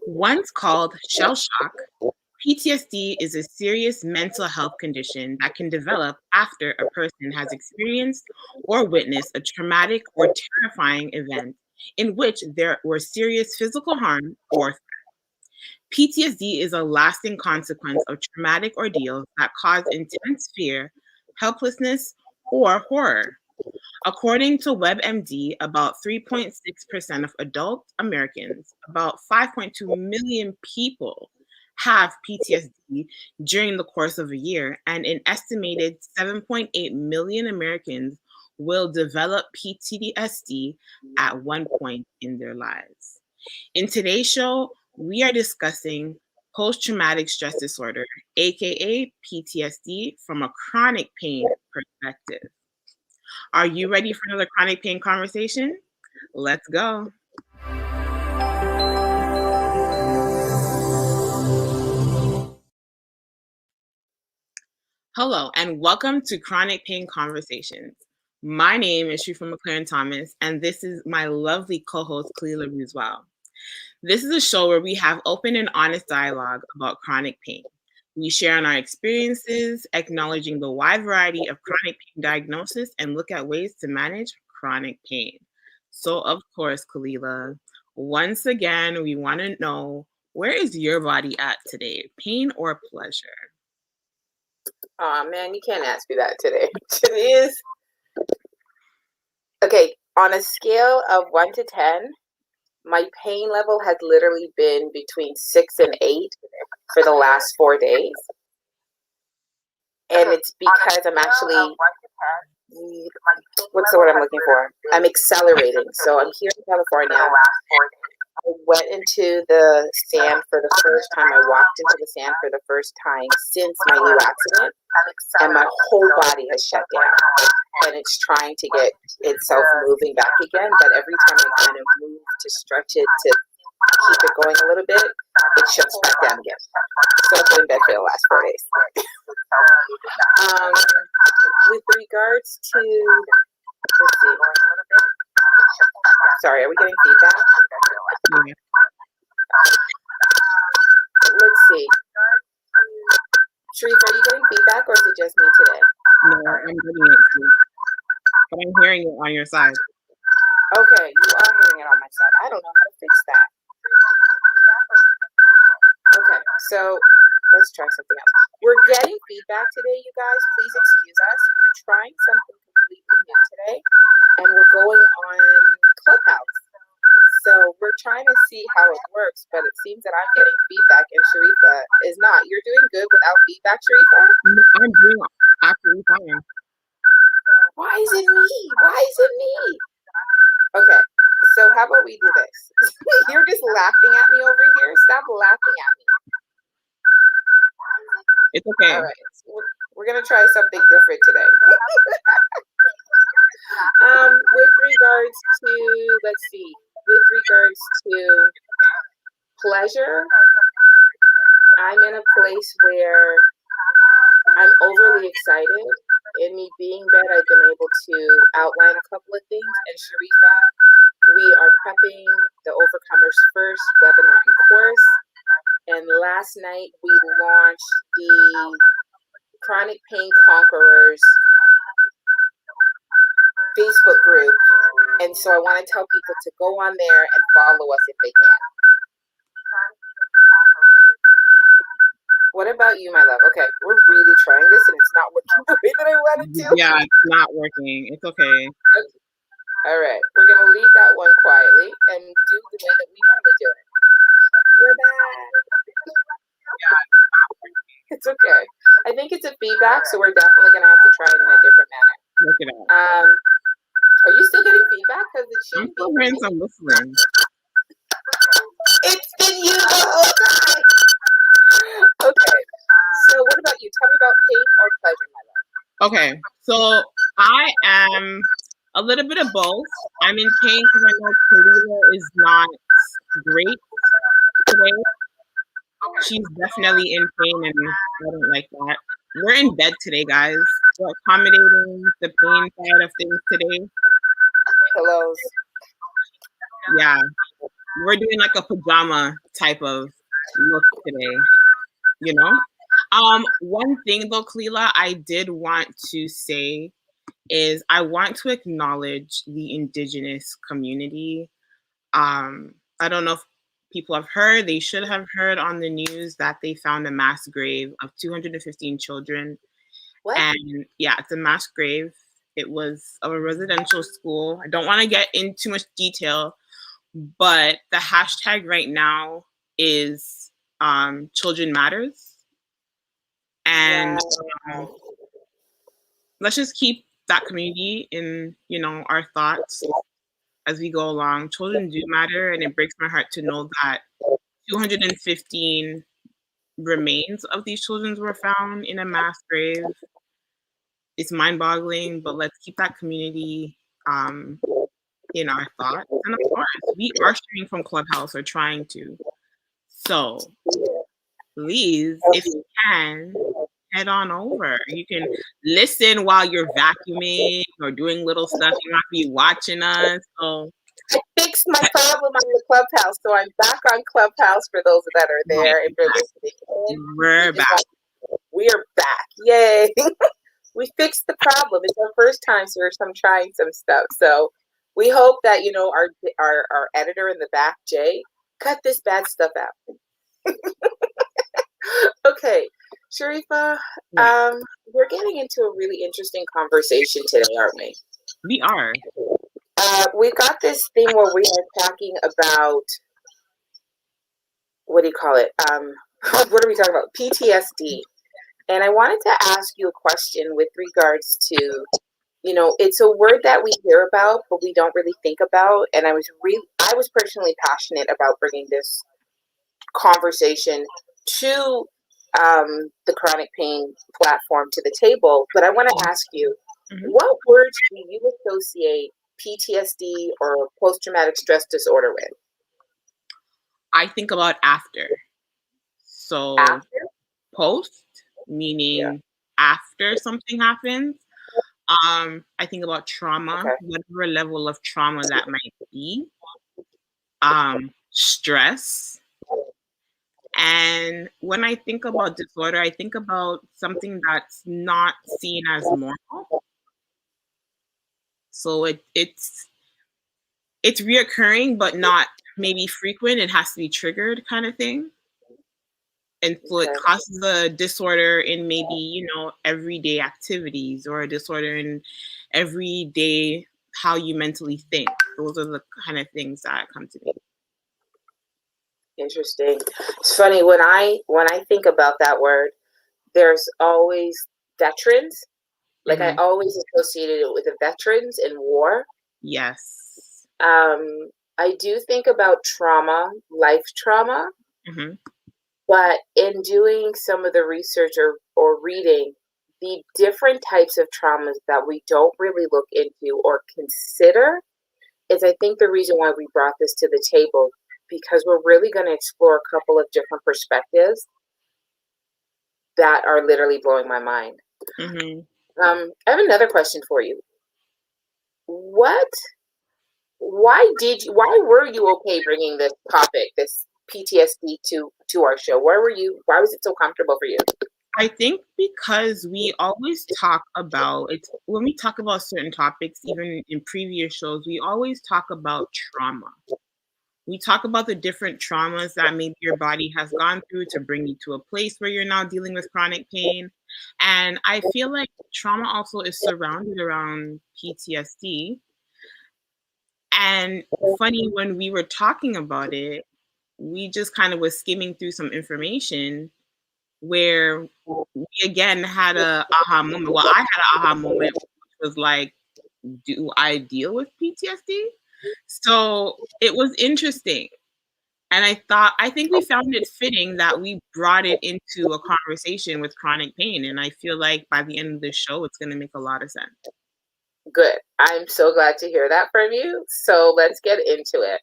Once called shell shock, PTSD is a serious mental health condition that can develop after a person has experienced or witnessed a traumatic or terrifying event in which there were serious physical harm or threat. PTSD is a lasting consequence of traumatic ordeals that cause intense fear, helplessness, or horror. According to WebMD, about 3.6% of adult Americans, about 5.2 million people, have PTSD during the course of a year, and an estimated 7.8 million Americans will develop PTSD at one point in their lives. In today's show, we are discussing post traumatic stress disorder, aka PTSD, from a chronic pain perspective. Are you ready for another chronic pain conversation? Let's go. Hello, and welcome to Chronic Pain Conversations. My name is Shrifa McLaren Thomas, and this is my lovely co-host, Cleela Rooswell. This is a show where we have open and honest dialogue about chronic pain. We share on our experiences, acknowledging the wide variety of chronic pain diagnosis, and look at ways to manage chronic pain. So, of course, Kalila, once again, we want to know, where is your body at today, pain or pleasure? Oh man, you can't ask me that today. It is okay. On a scale of 1 to 10, my pain level has literally been between 6 and 8 for the last 4 days, and it's because I'm actually what's the word I'm looking for? I'm accelerating. So I'm here in California. I went into the sand for the first time. I walked into the sand for the first time since my new accident, and my whole body has shut down, and it's trying to get itself moving back again. But every time I kind of move to stretch it to keep it going a little bit, it shuts back down again. So I've been in bed for the last 4 days. With regards to, let's see. Sorry, are we getting feedback? Yeah. Let's see. Sharif, are you getting feedback, or is it just me today? No, I'm getting it too. But I'm hearing it on your side. Okay, you are hearing it on my side. I don't know how to fix that. Okay, so let's try something else. We're getting feedback today, you guys. Please excuse us. We're trying something completely new today, and we're going on Clubhouse. So we're trying to see how it works, but it seems that I'm getting feedback and Sharifa is not. You're doing good without feedback, Sharifa? I'm doing absolutely fine. Why is it me? Why is it me? Okay, so how about we do this? You're just laughing at me over here. Stop laughing at me. It's okay. All right, so we're going to try something different today. With regards to, let's see, with regards to pleasure, I'm in a place where I'm overly excited. In me being in bed, I've been able to outline a couple of things. And Sharifa, we are prepping the Overcomers First webinar and course. And last night we launched the Chronic Pain Conquerors Facebook group. And so I want to tell people to go on there and follow us if they can. What about you, my love? Okay, we're really trying this and it's not working the way that I wanted to. Yeah, it's not working. It's okay. All right, we're going to leave that one quietly and do the way that we normally do it. We're back. Yeah, it's not working. It's okay. I think it's a feedback, so we're definitely going to have to try it in a different manner. Look it up. Are you still getting feedback? Because it I'm shouldn't still be. hearing some whistling. It's been you the whole time. Okay, so what about you? Tell me about pain or pleasure, my love. Okay, so I am a little bit of both. I'm in pain because I know Kalila is not great today. She's definitely in pain, and I don't like that. We're in bed today, guys. We're accommodating the pain side of things today. Pillows. Yeah. we're doing like a pajama type of look today, you know? One thing though, Kalila, I did want to say is I want to acknowledge the indigenous community. I don't know if people have heard, they should have heard on the news that they found a mass grave of 215 children. What? And yeah, it's a mass grave. It was of a residential school. I don't want to get into too much detail, but the hashtag right now is Children Matters. And um, Wow. let's just keep that community in, our thoughts as we go along. Children do matter, and it breaks my heart to know that 215 remains of these children were found in a mass grave. It's mind-boggling, but let's keep that community in our thoughts. And of course, we are streaming from Clubhouse or trying to. So please, if you can, head on over. You can listen while you're vacuuming or doing little stuff. You don't have to be watching us. So I fixed my problem on the Clubhouse, so I'm back on Clubhouse for those that are there. If you're listening, we're back. We are back. Yay! We fixed the problem. It's our first time, so I'm trying some stuff. So we hope that our editor in the back, Jay, cut this bad stuff out. Okay, Sharifa, we're getting into a really interesting conversation today, aren't we? We are. We got this thing where we are talking about, what do you call it? What are we talking about? PTSD. And I wanted to ask you a question with regards to, it's a word that we hear about, but we don't really think about. And I was personally passionate about bringing this conversation to the Chronic Pain platform, to the table. But I want to ask you, what words do you associate PTSD or post-traumatic stress disorder with? I think about after. So After? Post, meaning after something happens. I think about trauma, whatever level of trauma that might be. Stress. And when I think about disorder, I think about something that's not seen as normal. So it's reoccurring, but not maybe frequent. It has to be triggered, kind of thing. And so it causes a disorder in maybe, everyday activities, or a disorder in everyday how you mentally think. Those are the kind of things that come to me. Interesting. It's funny, when I think about that word, there's always veterans. Like I always associated it with the veterans in war. Yes. I do think about trauma, life trauma. But in doing some of the research or reading, the different types of traumas that we don't really look into or consider is, I think, the reason why we brought this to the table, because we're really going to explore a couple of different perspectives that are literally blowing my mind. I have another question for you. Why were you okay bringing this topic, this PTSD, to our show? Why was it so comfortable for you? I think because we always talk about it, when we talk about certain topics, even in previous shows, we always talk about trauma. We talk about the different traumas that maybe your body has gone through to bring you to a place where you're now dealing with chronic pain. And I feel like trauma also is surrounded around PTSD. And funny, when we were talking about it, we just kind of was skimming through some information where we again had a aha moment. Well, I had an aha moment, which was like, do I deal with PTSD? So it was interesting. And I think we found it fitting that we brought it into a conversation with chronic pain. And I feel like by the end of the show, it's going to make a lot of sense. Good. I'm so glad to hear that from you. So let's get into it.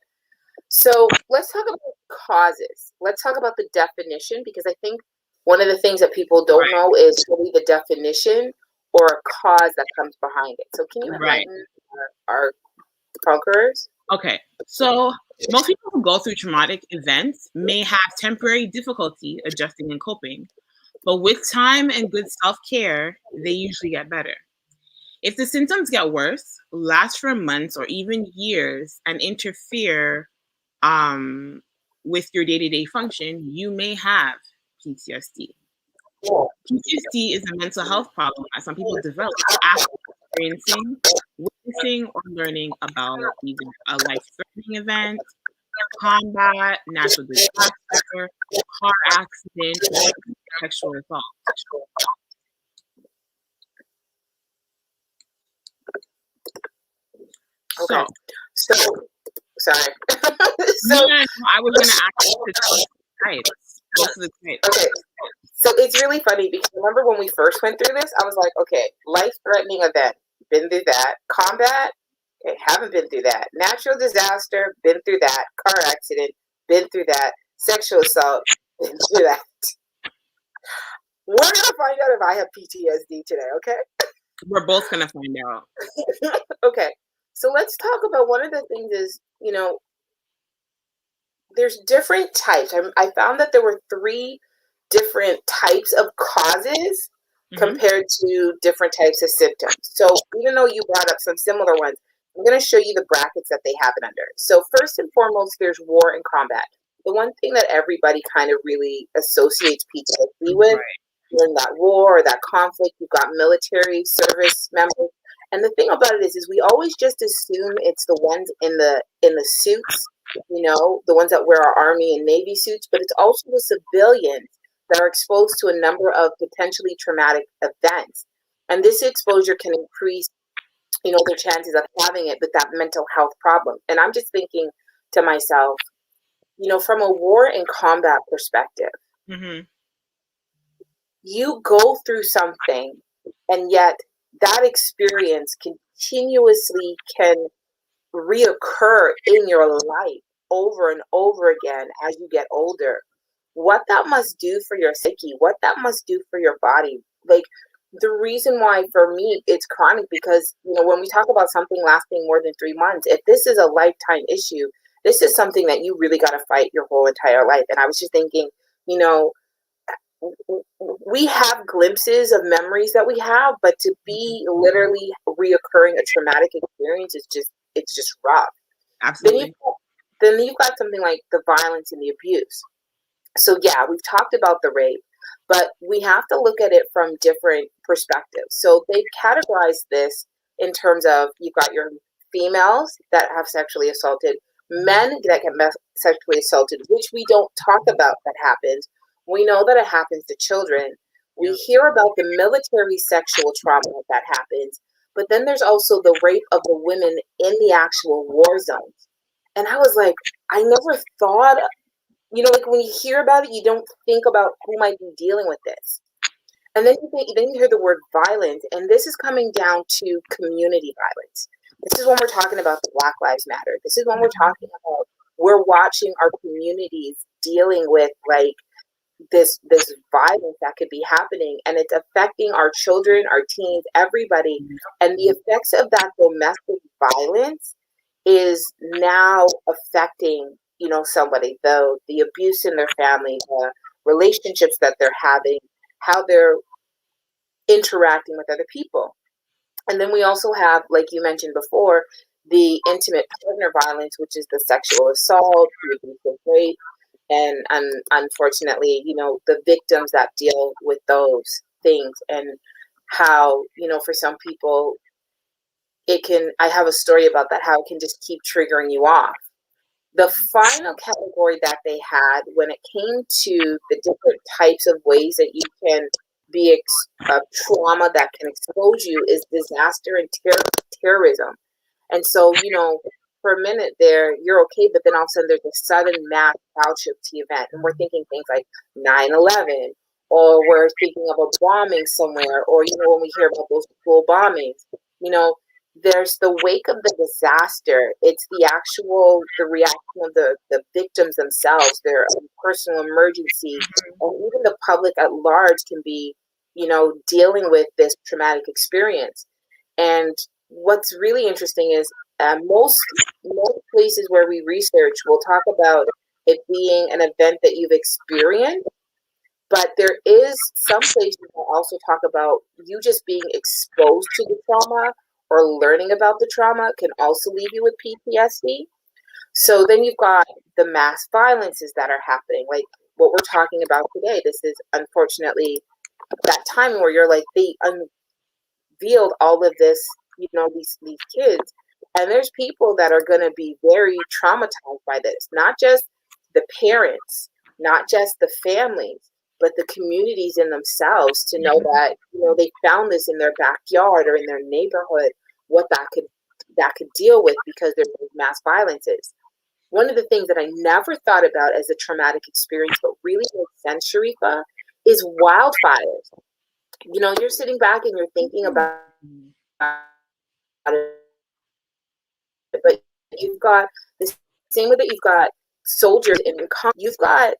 So let's talk about causes. Let's talk about the definition, because I think one of the things that people don't know is really the definition or a cause that comes behind it. So can you enlighten our conquerors? Okay, so most people who go through traumatic events may have temporary difficulty adjusting and coping, but with time and good self care, they usually get better. If the symptoms get worse, last for months or even years, and interfere um, with your day to day function, you may have PTSD. PTSD is a mental health problem that some people develop after experiencing, witnessing, or learning about either a life threatening event, combat, natural disaster, car accident, or sexual assault. Okay. So, So, sorry. no, So, no, no, I was going to ask you to tell us the types, both of the types. okay. So it's really funny because remember when we first went through this, I was like, okay, life-threatening event, been through that. Combat, okay, haven't been through that. Natural disaster, been through that. Car accident, been through that. Sexual assault, been through that. We're gonna find out if I have PTSD today, okay? We're both going to find out. Okay. So let's talk about one of the things is, there's different types. I found that there were 3 different types of causes compared to different types of symptoms. So even though you brought up some similar ones, I'm going to show you the brackets that they have it under. So first and foremost, there's war and combat. The one thing that everybody kind of really associates PTSD with, in that war or that conflict, you've got military service members. And the thing about it is we always just assume it's the ones in the suits, the ones that wear our Army and Navy suits, but it's also the civilians that are exposed to a number of potentially traumatic events. And this exposure can increase, their chances of having it with that mental health problem. And I'm just thinking to myself, from a war and combat perspective, you go through something, and yet that experience continuously can reoccur in your life over and over again as you get older. What that must do for your psyche, what that must do for your body. Like, the reason why for me it's chronic, because when we talk about something lasting more than 3 months, if this is a lifetime issue, this is something that you really got to fight your whole entire life. And I was just thinking, we have glimpses of memories that we have, but to be literally reoccurring a traumatic experience is it's just rough. Absolutely. Then you've got something like the violence and the abuse. So yeah, we've talked about the rape, but we have to look at it from different perspectives. So they categorize this in terms of, you've got your females that have sexually assaulted, men that get sexually assaulted, which we don't talk about that happens. We know that it happens to children. We hear about the military sexual trauma that happens, but then there's also the rape of the women in the actual war zones. And I was like, I never thought, like when you hear about it, you don't think about who might be dealing with this. And then you hear the word violence, and this is coming down to community violence. This is when we're talking about the Black Lives Matter. This is when we're talking about, we're watching our communities dealing with like this violence that could be happening, and it's affecting our children, our teens, everybody. And the effects of that domestic violence is now affecting, somebody, the abuse in their family, the relationships that they're having, how they're interacting with other people. And then we also have, like you mentioned before, the intimate partner violence, which is the sexual assault, the abusive rape, and unfortunately, the victims that deal with those things, and how, for some people, I have a story about that, how it can just keep triggering you off. The final category that they had when it came to the different types of ways that you can be trauma that can expose you is disaster and terrorism. And so, for a minute there, you're okay, but then all of a sudden there's a sudden mass casualty event. And we're thinking things like 9/11, or we're thinking of a bombing somewhere, or, when we hear about those school bombings, there's the wake of the disaster. It's the reaction of the victims themselves, their personal emergency, and even the public at large can be, dealing with this traumatic experience. And what's really interesting is, most places where we research will talk about it being an event that you've experienced, but there is some places that also talk about you just being exposed to the trauma or learning about the trauma can also leave you with PTSD. So then you've got the mass violences that are happening, like what we're talking about today. This is unfortunately that time where you're like, they unveiled all of this, these kids, and there's people that are going to be very traumatized by this, not just the parents, not just the families, but the communities in themselves, to know that they found this in their backyard or in their neighborhood, what that could deal with, because there's mass violences. One of the things that I never thought about as a traumatic experience, but really makes sense, Sharifa, is wildfires. You're sitting back and you're thinking about it, but you've got the same way that you've got soldiers you've got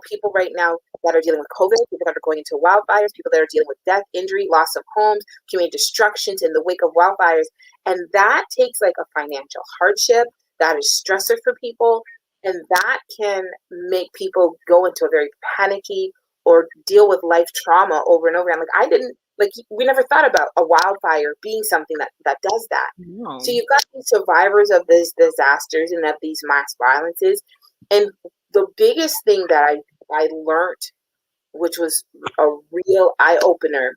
people right now that are dealing with COVID, people that are going into wildfires, people that are dealing with death, injury, loss of homes, community destructions in the wake of wildfires, and that takes like a financial hardship. That is stressor for people, and that can make people go into a very panicky or deal with life trauma over and over again. We never thought about a wildfire being something that does that. No. So you've got these survivors of these disasters and of these mass violences. And the biggest thing that I learned, which was a real eye-opener,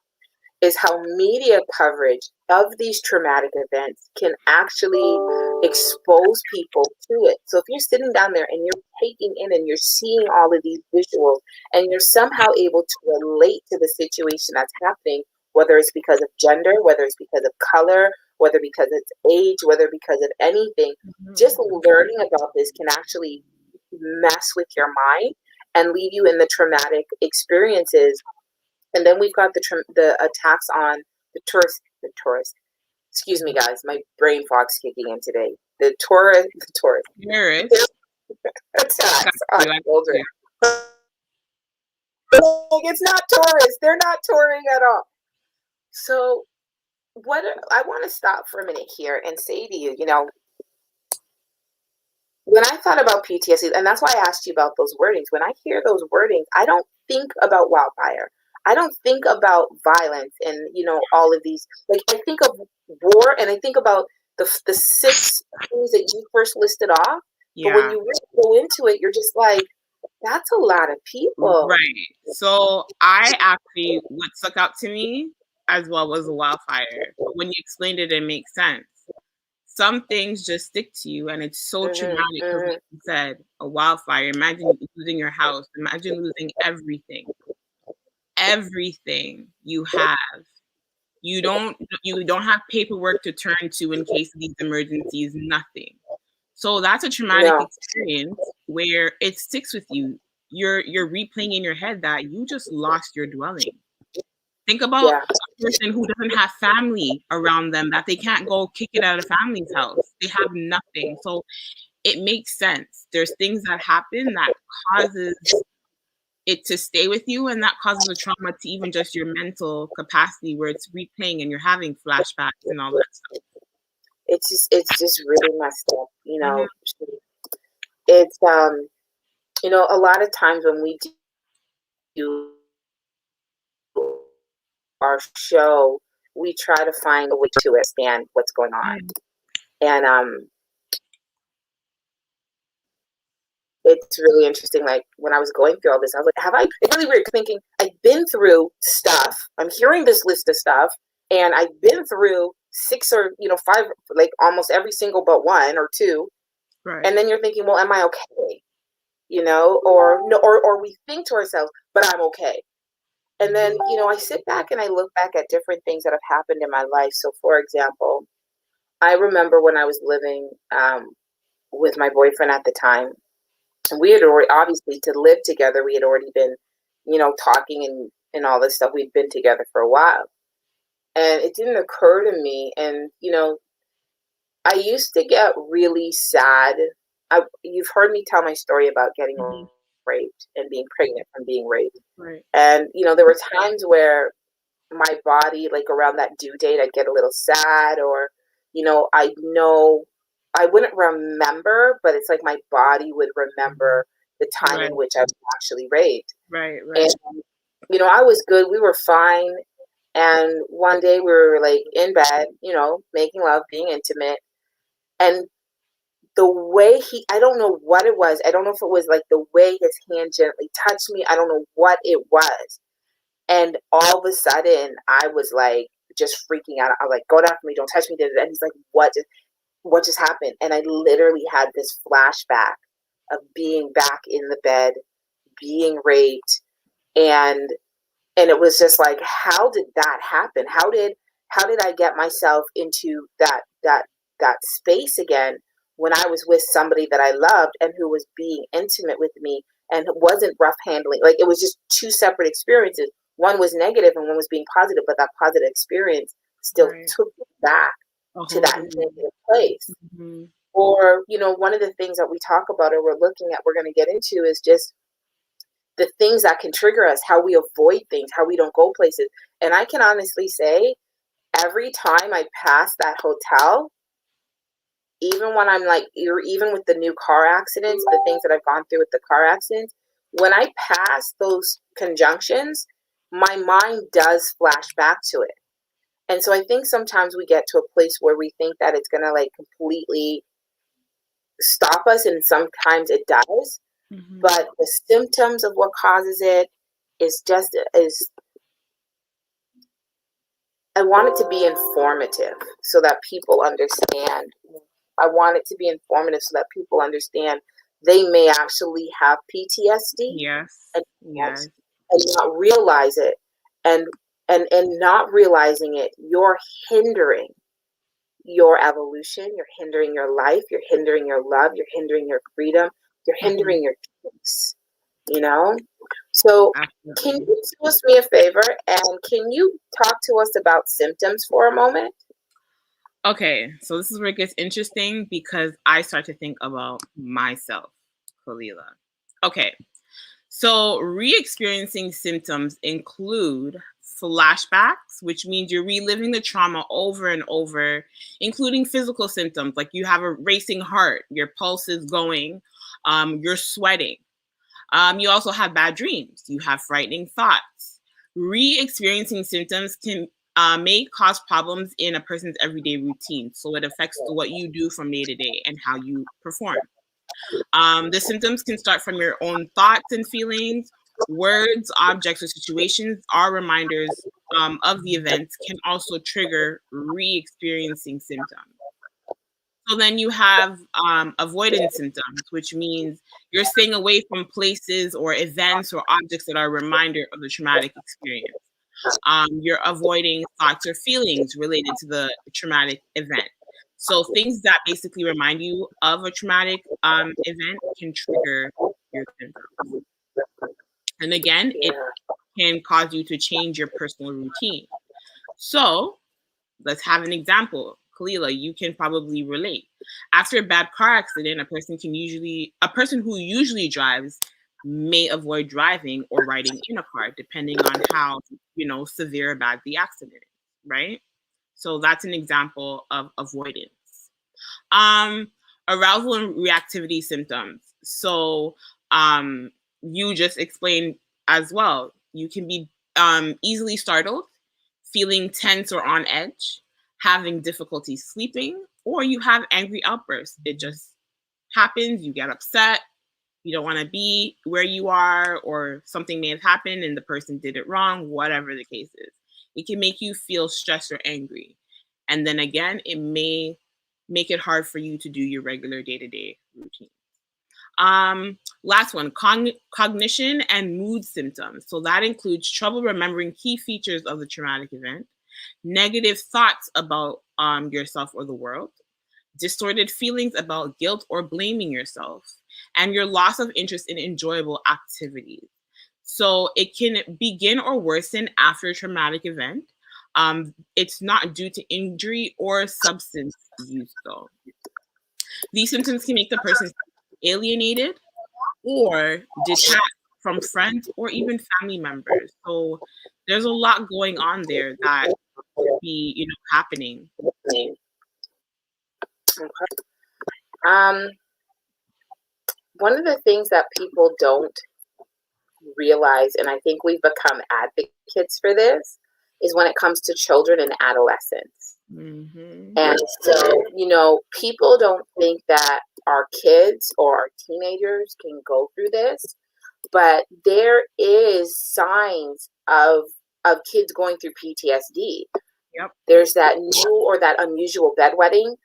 is how media coverage of these traumatic events can actually expose people to it. So if you're sitting down there and you're taking in and you're seeing all of these visuals and you're somehow able to relate to the situation that's happening, whether it's because of gender, whether it's because of color, whether because it's age, whether because of anything, just learning about this can actually mess with your mind and leave you in the traumatic experiences. And then we've got the attacks on the tourist. Excuse me, guys, my brain fog's kicking in today. The tourist attacks on children. It's not tourists. They're not touring at all. So I want to stop for a minute here and say to you, when I thought about PTSD, and that's why I asked you about those wordings, when I hear those wordings, I don't think about wildfire. I don't think about violence and, all of these. Like, I think of war, and I think about the 6 things that you first listed off. Yeah. But when you really go into it, you're just like, that's a lot of people. Right. So what stuck out to me as well was a wildfire. When you explained it, it makes sense. Some things just stick to you, and it's so traumatic because, like you said, a wildfire. Imagine losing your house. Imagine losing everything. Everything you have. You don't have paperwork to turn to in case of these emergencies. Nothing. So that's a traumatic experience where it sticks with you. You're replaying in your head that you just lost your dwelling. Think about a person who doesn't have family around them, that they can't go kick it at a family's house. They have nothing. So it makes sense. There's things that happen that causes it to stay with you, and that causes a trauma to even just your mental capacity, where it's replaying and you're having flashbacks and all that stuff. It's just really messed up, It's a lot of times when we do our show, we try to find a way to understand what's going on. And it's really interesting. Like, when I was going through all this, I was like, it's really weird thinking I've been through stuff. I'm hearing this list of stuff, and I've been through 6 or 5, like almost every single but 1 or 2. Right. And then you're thinking, well, am I okay? Or we think to ourselves, but I'm okay. And then, I sit back and I look back at different things that have happened in my life. So, for example, I remember when I was living with my boyfriend at the time, and we had already, obviously, to live together, we had already been, talking and all this stuff. We'd been together for a while. And it didn't occur to me. And, I used to get really sad. You've heard me tell my story about getting raped and being pregnant from being raped. Right. And, there were times where my body, like around that due date, I'd get a little sad, or, I know I wouldn't remember, but it's like my body would remember the time Right. in which I was actually raped. Right. And, Right. I was good. We were fine. And one day we were like in bed, making love, being intimate. And the way I don't know what it was. I don't know if it was like the way his hand gently touched me. I don't know what it was. And all of a sudden I was like just freaking out. I was like, go down for me, don't touch me. And he's like, what just happened? And I literally had this flashback of being back in the bed, being raped, and it was just like, how did that happen? How did I get myself into that space again when I was with somebody that I loved and who was being intimate with me and wasn't rough handling? Like, it was just two separate experiences. One was negative and one was being positive, but that positive experience still Right. took me back A to whole that different. negative place. Mhm. Or, one of the things that we talk about or we're looking at, we're going to get into is just the things that can trigger us, how we avoid things, how we don't go places. And I can honestly say, every time I pass that hotel, even when I'm like, even with the new car accidents, the things that I've gone through with the car accidents, when I pass those conjunctions, my mind does flash back to it. And so I think sometimes we get to a place where we think that it's going to like completely stop us, and sometimes it does. Mhm. But the symptoms of what causes it is I want it to be informative so that people understand. I want it to be informative so that people understand they may actually have PTSD Yes. and Yes. not realize it, and not realizing it, you're hindering your evolution, you're hindering your life, you're hindering your love, you're hindering your freedom, you're Mhm. hindering your peace, you know? So, can Absolutely. you do us me a favor and can you talk to us about symptoms for a moment? Okay, so this is where it gets interesting because I start to think about myself, Kalila. Okay, so re-experiencing symptoms include flashbacks, which means you're reliving the trauma over and over, including physical symptoms like you have a racing heart, your pulse is going, you're sweating. You also have bad dreams. You have frightening thoughts. Re-experiencing symptoms can may cause problems in a person's everyday routine. So it affects what you do from day to day and how you perform. The symptoms can start from your own thoughts and feelings. Words, objects, or situations are reminders of the events can also trigger re-experiencing symptoms. So then you have avoidance symptoms, which means you're staying away from places or events or objects that are a reminder of the traumatic experience. You're avoiding thoughts or feelings related to the traumatic event. So things that basically remind you of a traumatic event can trigger your symptoms. And again, it Yeah. can cause you to change your personal routine. So let's have an example. Kalila, you can probably relate. After a bad car accident, a person who usually drives may avoid driving or riding in a car, depending on how, severe or bad the accident is, right? So that's an example of avoidance. Um, Arousal and reactivity symptoms. So you just explained as well. You can be easily startled, feeling tense or on edge, having difficulty sleeping, or you have angry outbursts. It just happens. You get upset. You don't want to be where you are, or something may have happened and the person did it wrong, whatever the case is. It can make you feel stressed or angry. And then again, it may make it hard for you to do your regular day to day routine. Last one, cognition and mood symptoms. So that includes trouble remembering key features of the traumatic event, negative thoughts about yourself or the world, distorted feelings about guilt or blaming yourself, and your loss of interest in enjoyable activities. So it can begin or worsen after a traumatic event. It's not due to injury or substance use, though. These symptoms can make the person alienated or detached from friends or even family members. So there's a lot going on there that could be, happening. Okay. One of the things that people don't realize, and I think we've become advocates for this, is when it comes to children and adolescents. Mm-hmm. And so, people don't think that our kids or our teenagers can go through this, but there is signs of kids going through PTSD. Yep. There's that new or that unusual bedwetting.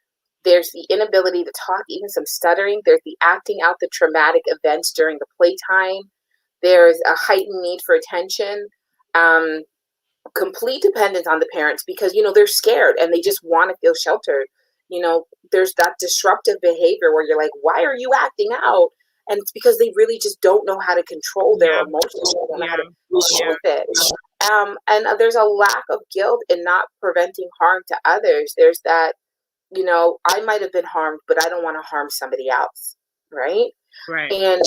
There's the inability to talk, even some stuttering. There's the acting out the traumatic events during the playtime. There's a heightened need for attention, complete dependence on the parents because, they're scared and they just want to feel sheltered. There's that disruptive behavior where you're like, why are you acting out? And it's because they really just don't know how to control their emotions. They don't know how to deal with it. And there's a lack of guilt in not preventing harm to others. There's that, I might have been harmed, but I don't want to harm somebody else. Right. Right. And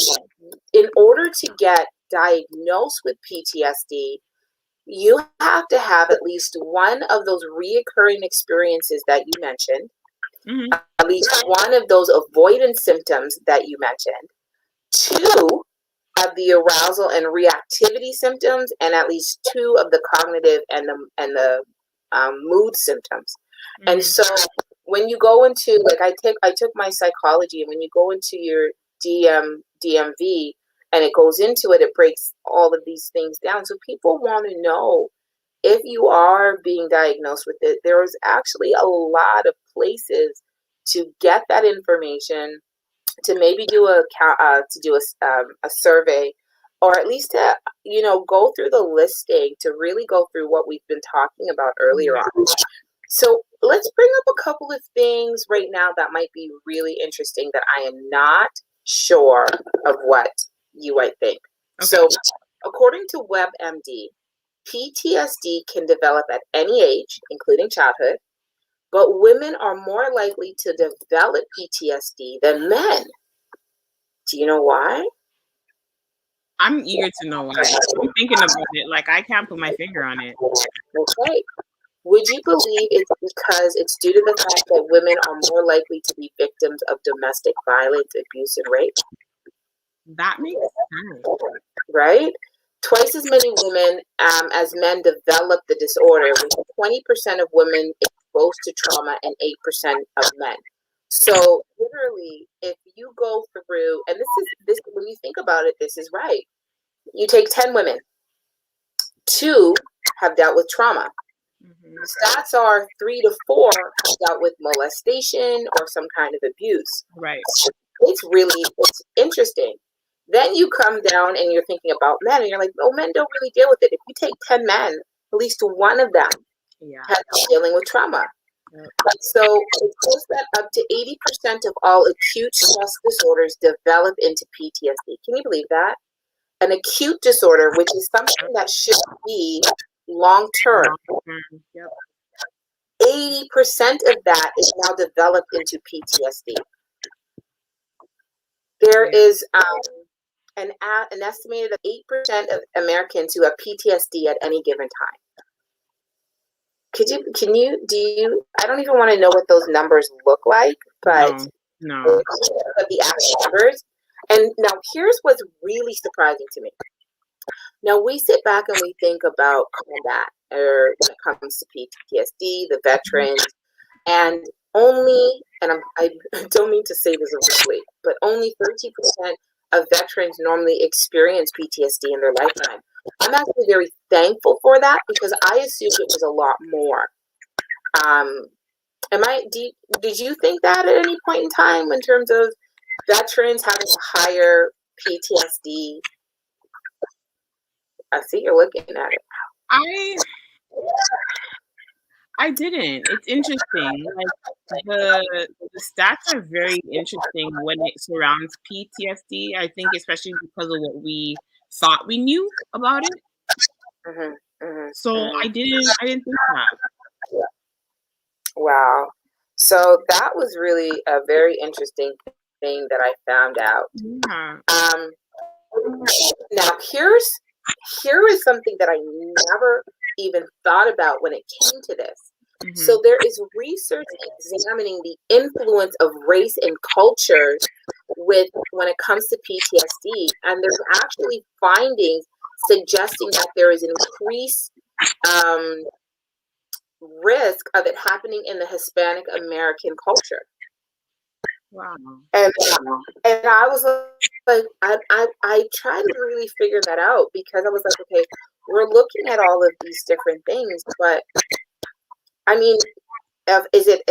in order to get diagnosed with PTSD, you have to have at least one of those reoccurring experiences that you mentioned, Mm-hmm. at least one of those avoidance symptoms that you mentioned, two of the arousal and reactivity symptoms, and at least two of the cognitive and the mood symptoms. Mm-hmm. And so when you go into, like, I took my psychology, and when you go into your DMV, and it goes into it, it breaks all of these things down. So people want to know, if you are being diagnosed with it, there is actually a lot of places to get that information, to maybe do a survey, or at least to, go through the listing, to really go through what we've been talking about earlier on. So let's bring up a couple of things right now that might be really interesting that I am not sure of what you might think. Okay. So according to WebMD, PTSD can develop at any age, including childhood, but women are more likely to develop PTSD than men. Do you know why? I'm eager to know why. I'm thinking about it. Like, I can't put my finger on it. Okay. Would you believe it's because it's due to the fact that women are more likely to be victims of domestic violence, abuse, and rape? That makes sense. Right? Twice as many women as men develop the disorder, with 20% of women exposed to trauma and 8% of men. So literally, if you go through, and this when you think about it, this is right. You take 10 women, 2 have dealt with trauma. Mm-hmm. Stats are 3 to 4 have dealt with molestation or some kind of abuse. Right. It's interesting. Then you come down and you're thinking about men, and you're like, oh, men don't really deal with it. If you take 10 men, at least one of them has been dealing with trauma. Yep. So it says that up to 80% of all acute stress disorders develop into PTSD. Can you believe that? An acute disorder, which is something that should be long-term. Yep. 80% of that is now developed into PTSD. There is an estimated 8% of Americans who have PTSD at any given time. I don't even want to know what those numbers look like, but no. The actual numbers. And now here's what's really surprising to me. Now we sit back and we think about combat, or when it comes to PTSD, the veterans, and I don't mean to say this officially, but only 13% of veterans normally experience PTSD in their lifetime. I'm actually very thankful for that, because I assumed it was a lot more. Did you think that at any point in time, in terms of veterans having a higher PTSD? I see you're looking at it. I didn't. It's interesting. Like, the stats are very interesting when it surrounds PTSD. I think especially because of what we thought we knew about it. Mm-hmm, mm-hmm, so mm-hmm. I didn't think that. Wow. So that was really a very interesting thing that I found out. Yeah. Now here is something that I never even thought about when it came to this. So there is research examining the influence of race and cultures when it comes to PTSD, and there's actually findings suggesting that there is an increased risk of it happening in the Hispanic American culture. Wow. And I was like, I tried to really figure that out, because I was like, okay, we're looking at all of these different things, but I mean, is it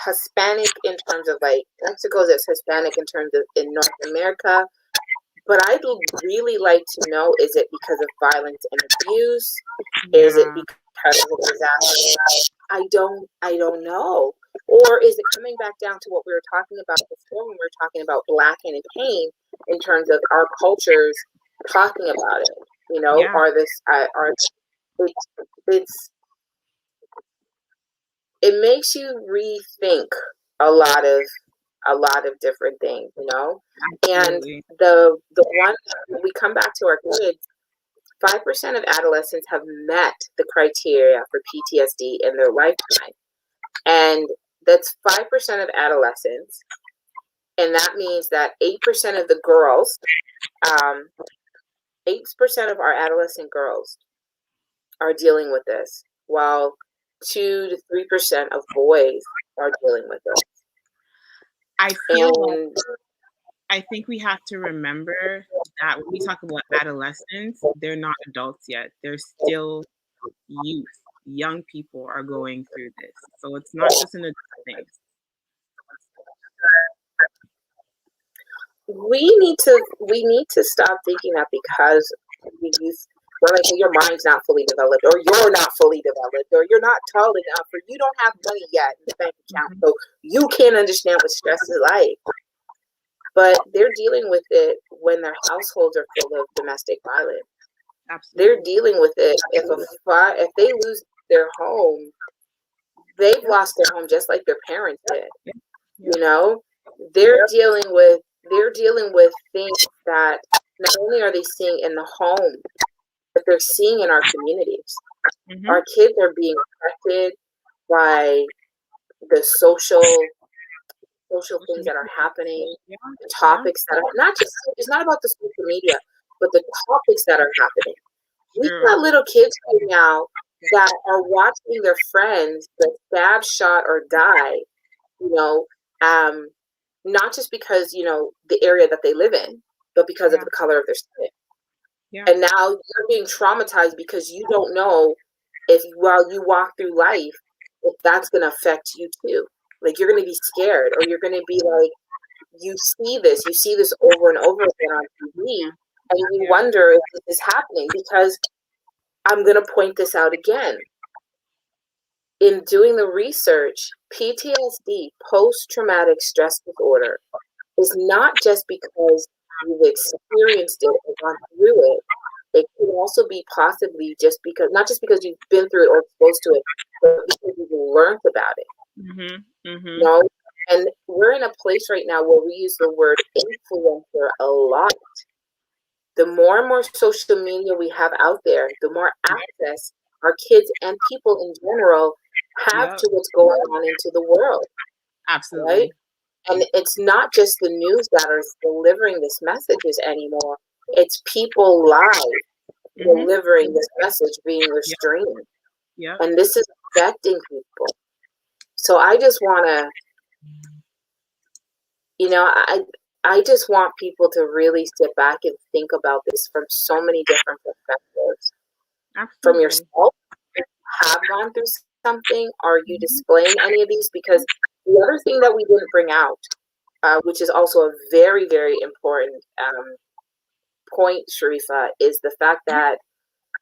Hispanic in terms of like Mexico's is Hispanic in terms of in North America? But I'd really like to know, is it because of violence and abuse? Yeah. Is it because of disaster? I don't know. Or is it coming back down to what we were talking about before when we were talking about Black and pain, in terms of our cultures talking about it? You know, Yeah. It makes you rethink a lot of different things, you know. Absolutely. And the one, we come back to our kids, 5% of adolescents have met the criteria for PTSD in their lifetime. And that's 5% of adolescents. And that means that 8% of the girls, 8% of our adolescent girls are dealing with this, while 2 to 3% of boys are dealing with this. I think we have to remember that when we talk about adolescents, they're not adults yet. They're still youth. Young people are going through this. So it's not just an adult thing. We need to stop thinking that because we're like, your mind's not fully developed, or you're not fully developed, or you're not tall enough, or you don't have money yet in the bank account, so you can't understand what stress is like. But they're dealing with it when their households are full of domestic violence. Absolutely. They're dealing with it if they lose their home, they've lost their home just like their parents did. You know, they're dealing with things that not only are they seeing in the home, but they're seeing in our communities. Our kids are being affected by the social things that are happening, the topics that are it's not about the social media, but the topics that are happening. We've got little kids right now that are watching their friends get stabbed, shot, or die, you know, not just because, you know, the area that they live in, but because of the color of their skin. And now you're being traumatized because you don't know if, while you walk through life, if that's going to affect you too. Like, you're going to be scared, or you're going to be like, you see this over and over again on TV, and you wonder if this is happening. Because I'm going to point this out again. In doing the research, PTSD, post-traumatic stress disorder, is not just because you've experienced it or gone through it. It could also be possibly just because, not just because you've been through it or exposed to it, but because you've learned about it. You know? And we're in a place right now where we use the word influencer a lot. The more and more social media we have out there, the more access our kids and people in general have to what's going on into the world. Absolutely. Right? And it's not just the news that are delivering this messages anymore. It's people live delivering this message being restrained. And this is affecting people. So I just want to, you know, I just want people to really sit back and think about this from so many different perspectives. Absolutely. From yourself, if you have gone through something, are you displaying any of these? Because the other thing that we didn't bring out, which is also a very, very important point, Sharifa, is the fact that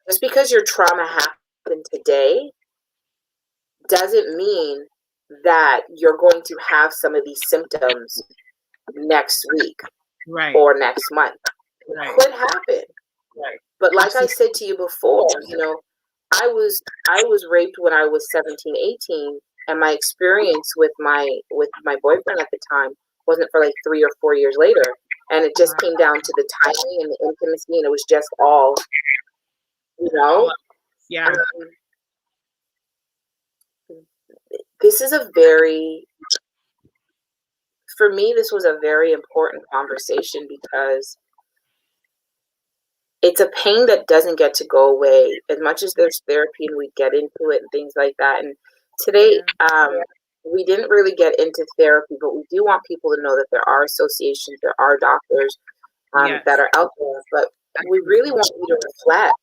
just because your trauma happened today doesn't mean that you're going to have some of these symptoms next week or next month. It could happen. But like I said to you before, you know, I was raped when I was 17, 18, and my experience with my boyfriend at the time wasn't for like 3 or 4 years later. And it just came down to the timing and the intimacy, and it was just all, you know? this is a very, for me, this was a very important conversation because it's a pain that doesn't get to go away as much as there's therapy and we get into it and things like that. And today, we didn't really get into therapy, but we do want people to know that there are associations, there are doctors Yes. that are out there, but we really want you to reflect.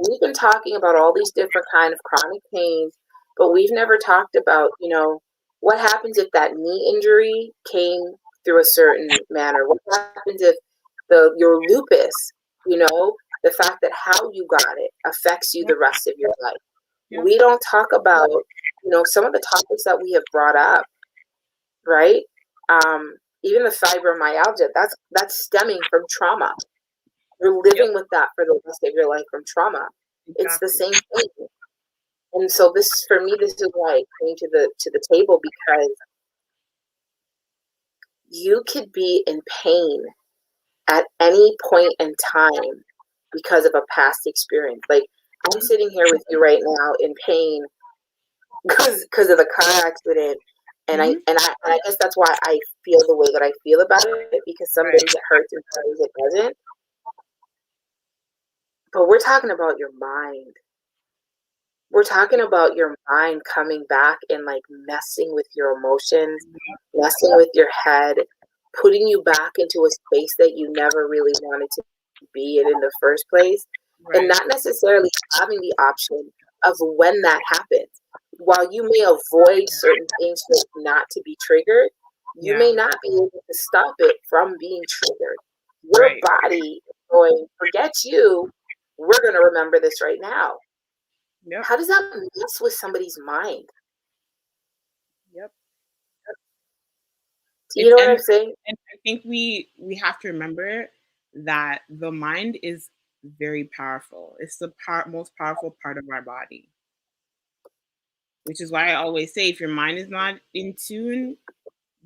We've been talking about all these different kind of chronic pains, but we've never talked about, you know, what happens if that knee injury came through a certain manner? What happens if your lupus, you know, the fact that how you got it affects you Yep. the rest of your life? Yep. We don't talk about, you know, some of the topics that we have brought up, right? Even the fibromyalgia, that's stemming from trauma. You're living with that for the rest of your life from trauma. Exactly. It's the same thing. And so this, for me, this is why I came to the table, because you could be in pain at any point in time because of a past experience. Like, I'm sitting here with you right now in pain because of the car accident, and I guess that's why I feel the way that I feel about it, because some days it hurts and some days it doesn't. But we're talking about your mind. We're talking about your mind coming back and like messing with your emotions, messing with your head, putting you back into a space that you never really wanted to be in the first place, and not necessarily having the option of when that happens. While you may avoid certain things for it not to be triggered, you may not be able to stop it from being triggered. Your body is going, forget you, we're going to remember this right now. Yep. How does that mess with somebody's mind? Yep. Do you know what I'm saying? And I think we have to remember that the mind is very powerful. It's the most powerful part of our body, which is why I always say, if your mind is not in tune,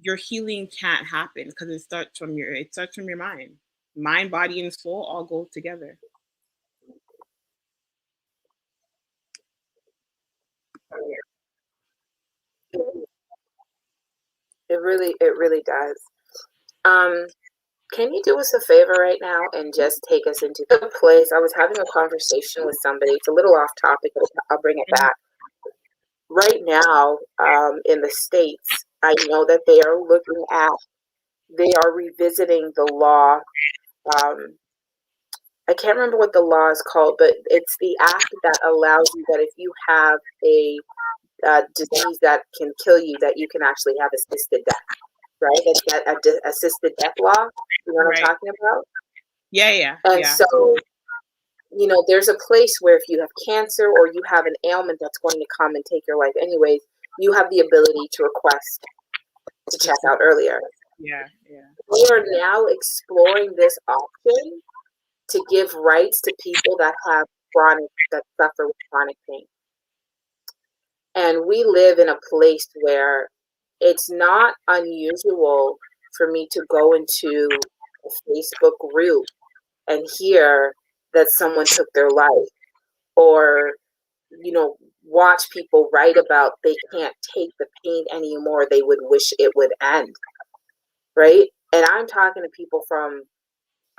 your healing can't happen, because it starts from your mind. Mind, body, and soul all go together. It really does. Can you do us a favor right now and just take us into the place? I was having a conversation with somebody. It's a little off topic, but I'll bring it back. Right now, in the States, I know that they are revisiting the law. I can't remember what the law is called, but it's the act that allows you that if you have a disease that can kill you, that you can actually have assisted death, right? That assisted death law. You know what I'm talking about? Yeah. And so, you know, there's a place where if you have cancer or you have an ailment that's going to come and take your life anyways, you have the ability to request to check out earlier. Yeah. We are now exploring this option to give rights to people that suffer with chronic pain. And we live in a place where it's not unusual for me to go into a Facebook group and hear that someone took their life, or, you know, watch people write about they can't take the pain anymore, they would wish it would end, right? And I'm talking to people from,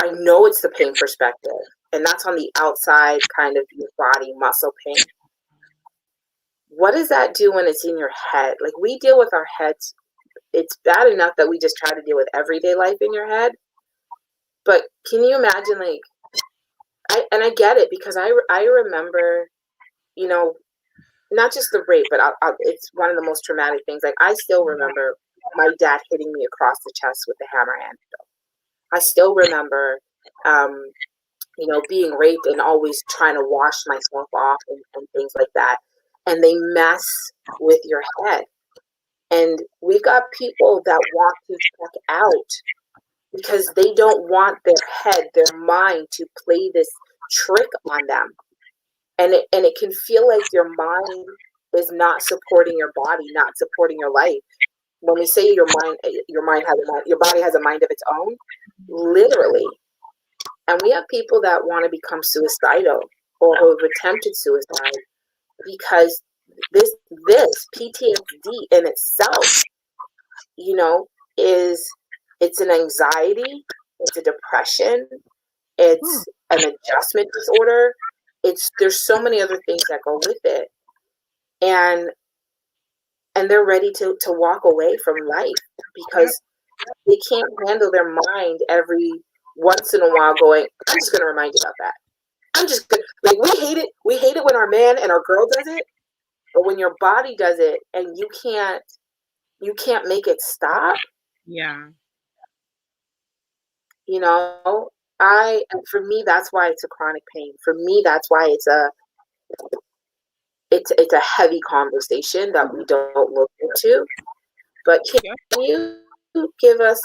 I know it's the pain perspective, and that's on the outside kind of your body, muscle pain. What does that do when it's in your head? Like, we deal with our heads. It's bad enough that we just try to deal with everyday life in your head. But can you imagine, like, I get it, because I remember, you know, not just the rape, but it's one of the most traumatic things. Like, I still remember my dad hitting me across the chest with the hammer handle. I still remember, you know, being raped and always trying to wash myself off and things like that. And they mess with your head. And we've got people that want to check out because they don't want their head, their mind, to play this trick on them. And it can feel like your mind is not supporting your body, not supporting your life. When we say your body has a mind of its own, literally. And we have people that want to become suicidal or who have attempted suicide because this PTSD in itself, you know, it's an anxiety, it's a depression, it's an adjustment disorder. There's so many other things that go with it. And they're ready to walk away from life because they can't handle their mind every once in a while going, I'm just gonna remind you about that. I'm just gonna, like, we hate it when our man and our girl does it, but when your body does it and you can't make it stop, Yeah. you know, for me that's why it's a chronic pain. For me that's why it's a heavy conversation that we don't look into. But Yep. can you give us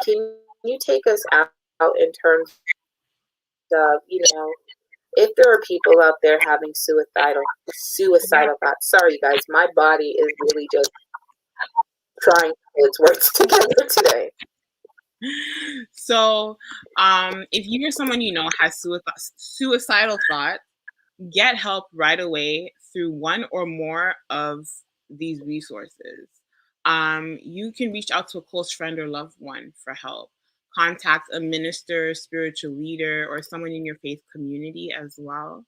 can you take us out in terms of, if there are people out there having Yep. suicidal thoughts. Sorry you guys, my body is really just trying to pull its words together today. So, if you or someone you know has suicidal thoughts, get help right away through one or more of these resources. You can reach out to a close friend or loved one for help. Contact a minister, spiritual leader, or someone in your faith community as well.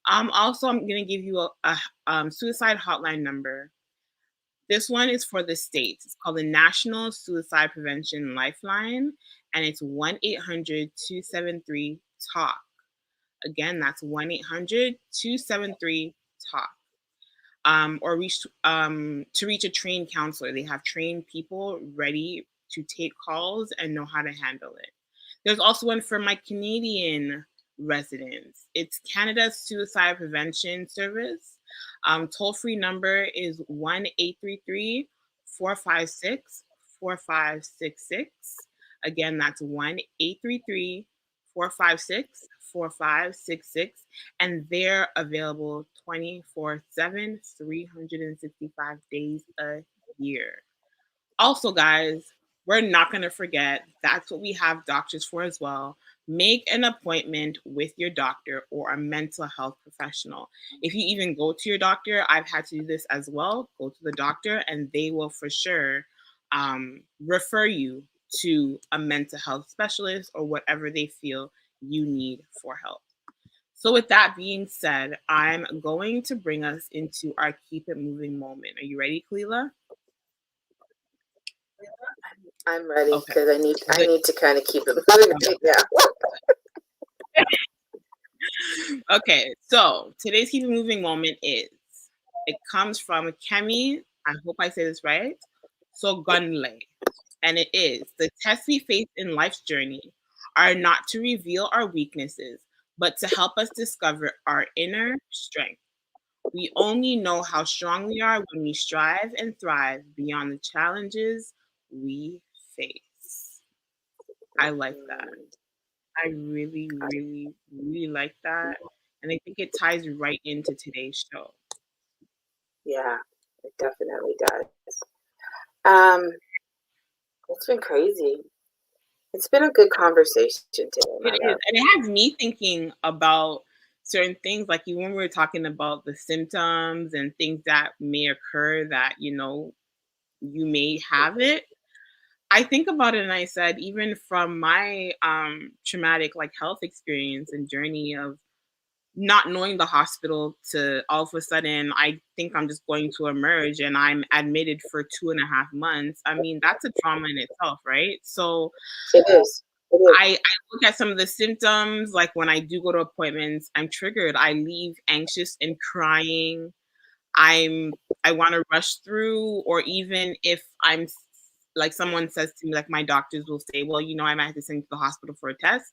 Also, I'm going to give you a suicide hotline number. This one is for the states. It's called the National Suicide Prevention Lifeline, and it's 1-800-273-TALK. Again, that's 1-800-273-TALK. Or to reach a trained counselor. They have trained people ready to take calls and know how to handle it. There's also one for my Canadian residents. It's Canada's Suicide Prevention Service. Toll-free number is 1-833-456-4566. Again, that's 1-833-456-4566. And they're available 24/7, 365 days a year. Also, guys, we're not going to forget that's what we have doctors for as well. Make an appointment with your doctor or a mental health professional. If you even go to your doctor, I've had to do this as well. Go to the doctor, and they will for sure refer you to a mental health specialist or whatever they feel you need for help. So, with that being said, I'm going to bring us into our keep it moving moment. Are you ready, Kalila? I'm ready Okay. because I Good. need to kind of keep it moving right now. Okay, so today's keep it moving moment it comes from Kemi. I hope I say this right. So Gunley. And it is the tests we face in life's journey are not to reveal our weaknesses, but to help us discover our inner strength. We only know how strong we are when we strive and thrive beyond the challenges we face. I like that. I really, really, really like that. And I think it ties right into today's show. Yeah, it definitely does. Um, it's been crazy. It's been a good conversation today, It my is. love. And it has me thinking about certain things, like even when we were talking about the symptoms and things that may occur that, you may have it. I think about it and I said, even from my traumatic like health experience and journey of not knowing the hospital to all of a sudden I think I'm just going to emerge and I'm admitted for 2.5 months. I mean, that's a trauma in itself, right? So It is. It is. I look at some of the symptoms, like when I do go to appointments, I'm triggered. I leave anxious and crying. I want to rush through, or even if like someone says to me, like my doctors will say, well, I might have to send you to the hospital for a test.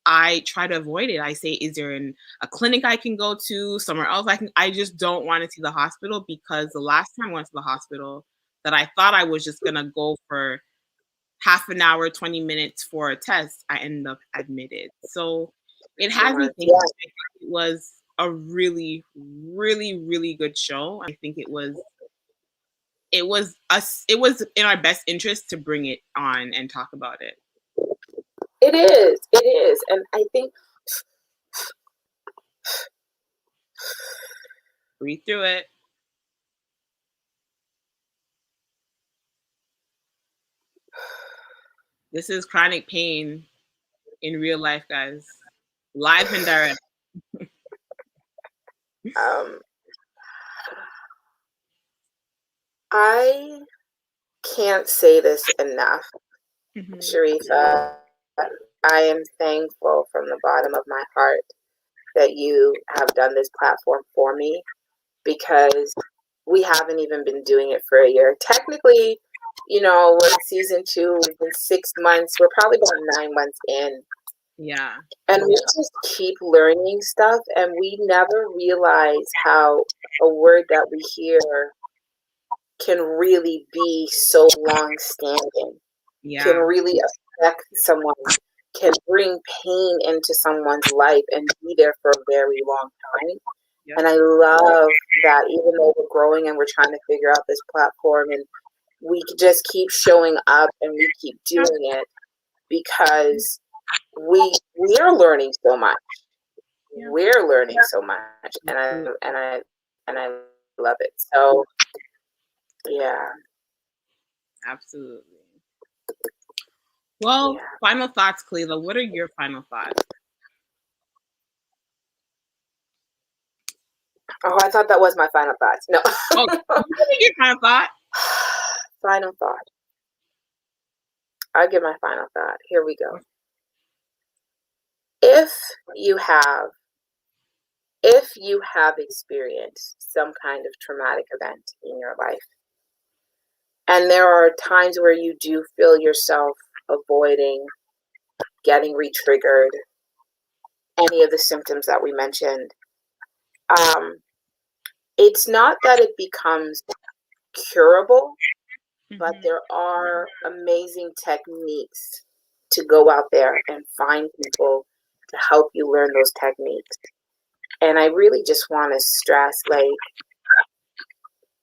I try to avoid it. I say, is there a clinic I can go to, somewhere else I just don't want to see the hospital, because the last time I went to the hospital that I thought I was just gonna go for half an hour, 20 minutes for a test, I ended up admitted. So it has me thinking. Yeah. I think it was a really, really, really good show. I think it was in our best interest to bring it on and talk about it. It is. It is. And I think Breathe through it. This is chronic pain in real life, guys. Live and direct. Um, I can't say this enough, Mhm. Sharifa. I am thankful from the bottom of my heart that you have done this platform for me, because we haven't even been doing it for a year. Technically, we're in season 2, we've been 6 months, we're probably about 9 months in. Yeah. And we just keep learning stuff, and we never realize how a word that we hear can really be so long standing, can Yeah. really affect someone, can bring pain into someone's life and be there for a very long time. Yep. And I love that even though we're growing and we're trying to figure out this platform, and we just keep showing up and we keep doing it, because we're learning so much. Yeah. We're learning so much, and I love it. So yeah. Absolutely. Well, Yeah. final thoughts, Kalila. What are your final thoughts? Oh, I thought that was my final thoughts. No. Oh, what are your final thought? Final thought. I'll give my final thought. Here we go. If you have experienced some kind of traumatic event in your life, and there are times where you do feel yourself avoiding getting re-triggered, any of the symptoms that we mentioned, it's not that it becomes curable, but Mhm. there are amazing techniques to go out there and find people to help you learn those techniques. And I really just want to stress, like,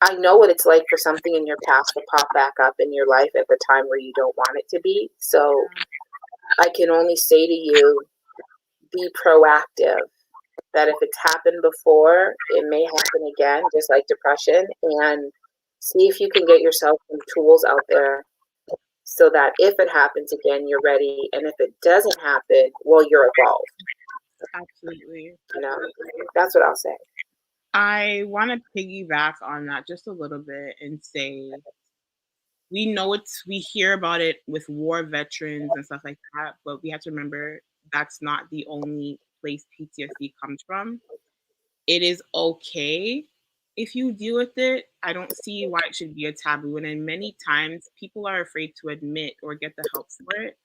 I know what it's like for something in your past to pop back up in your life at the time where you don't want it to be. So I can only say to you, be proactive. That if it's happened before, it may happen again, just like depression. And see if you can get yourself some tools out there so that if it happens again, you're ready. And if it doesn't happen, well, you're evolved. Absolutely. That's what I'll say. I want to piggyback on that just a little bit and say we hear about it with war veterans and stuff like that, but we have to remember that's not the only place PTSD comes from. It is okay if you deal with it. I don't see why it should be a taboo. And then many times people are afraid to admit or get the help for it.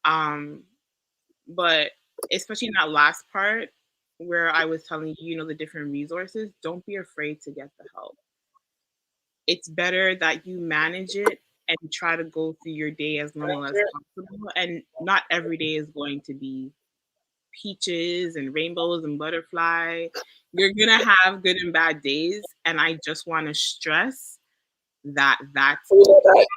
Um, but especially in that last part where I was telling you, the different resources, don't be afraid to get the help. It's better that you manage it and try to go through your day as normal as possible. And not every day is going to be peaches and rainbows and butterfly. You're gonna have good and bad days, and I just want to stress that that's We know okay. that.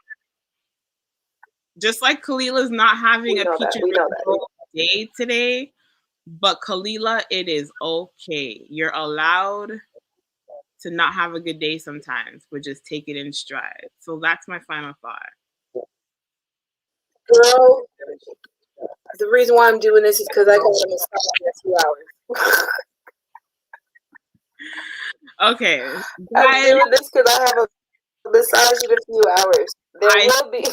Just like Kalila's not having We a know that. peaches We know that. rainbow day today, but Kalila, it is okay. You're allowed to not have a good day sometimes, but just take it in stride. So that's my final thought. Girl, the reason why I'm doing this is because I got a massage in 2 hours. Okay, I'm guys, doing this because I have a massage in a few hours. There I will be.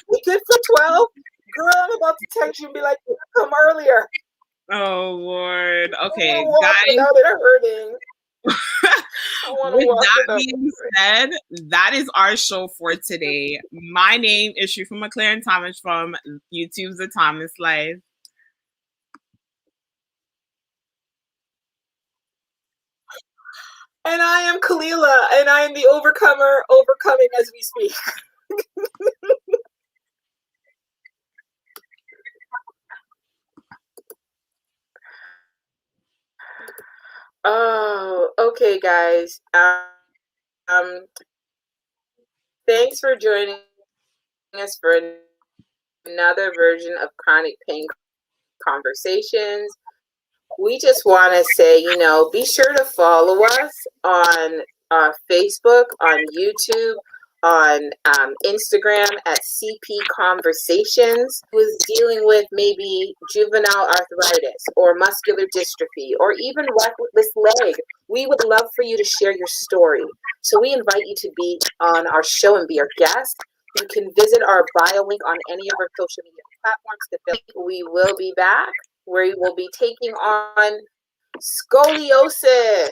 We good for 12? Girl, I'm about to text you and be like, come earlier. oh Lord. I Okay, want to walk guys. without it hurting. I want to With walk that without being said, that is our show for today. My name is Sharifa McLaren Thomas from YouTube's The Thomas Life. And I am Kalila, and I am the overcomer, overcoming as we speak. Oh, okay, guys. Thanks for joining us for another version of Chronic Pain Conversations. We just want to say, be sure to follow us on Facebook, on YouTube, on Instagram at CP Conversations, who is dealing with maybe juvenile arthritis or muscular dystrophy or even reckless leg. We would love for you to share your story. So we invite you to be on our show and be our guest. You can visit our bio link on any of our social media platforms. We will be back, where we will be taking on scoliosis,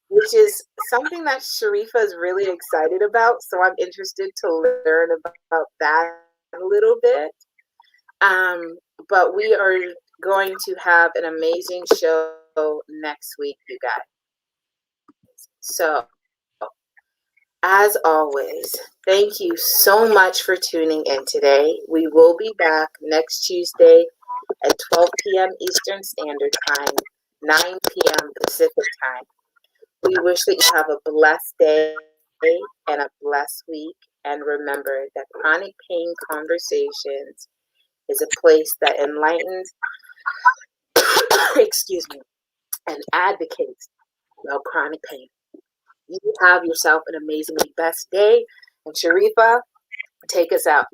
which is something that Sharifa is really excited about. So I'm interested to learn about that a little bit. But we are going to have an amazing show next week, you guys. So, as always, thank you so much for tuning in today. We will be back next Tuesday at 12 p.m. Eastern Standard Time, 9 p.m. Pacific Time. We wish that you have a blessed day and a blessed week. And remember that Chronic Pain Conversations is a place that enlightens, excuse me, and advocates about chronic pain. You have yourself an amazingly best day. And Sharifa, take us out.